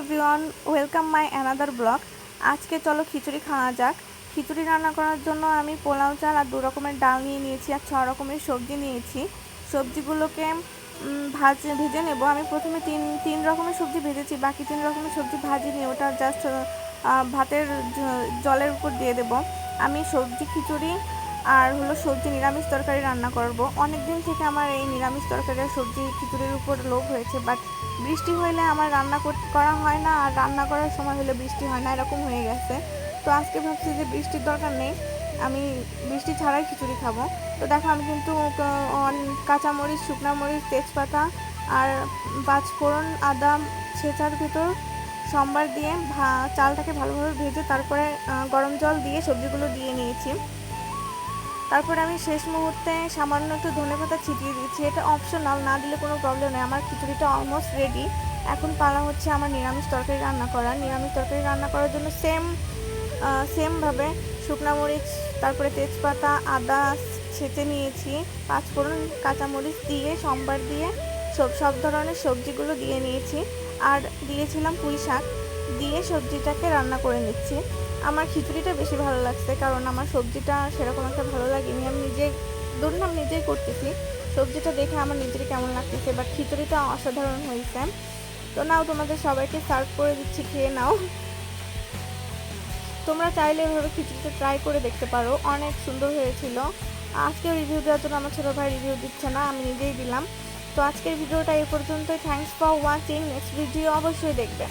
Everyone, welcome my another blog. আজকে চলো খিচুড়ি খাওয়া যাক। খিচুড়ি রান্না করার জন্য আমি পোলাও চাল আর 2 রকমের ডাল নিয়ে নিয়েছি আর 6 রকমের সবজি নিয়েছি। সবজিগুলোকে ভেজে নেব। আমি প্রথমে তিন রকমের সবজি ভেজেছি, বাকি 3 রকমের সবজি ভাজিনি, ওটা জাস্ট ভাতের জলের উপর দিয়ে দেব। আমি সবজি খিচুড়ি আর সবজি নিরামিষ তরকারি রান্না করব। অনেক দিন থেকে আমার এই নিরামিষ তরকারি আর সবজি খিচুড়ির উপর লোভ হয়েছে, বাট বৃষ্টি হইলে আমার রান্না করা হয় না, আর রান্না করার সময় হলে বৃষ্টি হয় না, এরকম হয়ে গেছে। তো আজকে ভাবছি যে বৃষ্টির দরকার নেই, আমি বৃষ্টি ছাড়াই খিচুড়ি খাবো। তো দেখো আমি কিন্তু কাঁচামরিচ, শুকনো মরিচ, তেজপাতা আর 5 ফোড়ন, আদা ছেঁচার ভিতর সম্বার দিয়ে চালটাকে ভালোভাবে ভেজে তারপরে গরম জল দিয়ে সবজিগুলো দিয়ে নিয়েছি। তারপরে আমি শেষ মুহূর্তে সামান্য একটু ধনেপাতা ছিটিয়ে দিয়েছি। এটা অপশনাল, না দিলে কোনো প্রবলেম নেই। আমার খিচুড়িটা অলমোস্ট রেডি। এখন পালা হচ্ছে আমার নিরামিষ তরকারি রান্না করা। নিরামিষ তরকারি রান্না করার জন্য সেমভাবে শুকনো মরিচ, তারপরে তেজপাতা, আদা ছেঁচে নিয়েছি, 5 ফোড়ন, কাঁচামরিচ দিয়ে সম্বার দিয়ে সব ধরনের সবজিগুলো দিয়ে নিয়েছি, আর দিয়েছিলাম পুঁই শাক দিয়ে সবজিটাকে রান্না করে নিচ্ছি। আমার খিচুড়িটা বেশি ভালো লাগছে, কারণ আমার সবজিটা সেরকম একটা ভালো লাগেনি। আমি নিজেই করতেছি, সবজিটা দেখে আমার নিজেরই কেমন লাগতেছে, বাট খিচুড়িটা অসাধারণ হয়েছে। তো নাও, তোমাদের সবাইকে সার্ভ করে দিচ্ছি, খেয়ে নাও। তোমরা চাইলে এভাবে খিচুড়িটা ট্রাই করে দেখতে পারো, অনেক সুন্দর হয়েছিল। আজকেও রিভিউ দেওয়ার জন্য আমার ছোটো ভাই রিভিউ দিচ্ছে না, আমি নিজেই দিলাম। তো আজকের ভিডিওটা এই পর্যন্তই। Thanks for watching. Next video অবশ্যই দেখবে।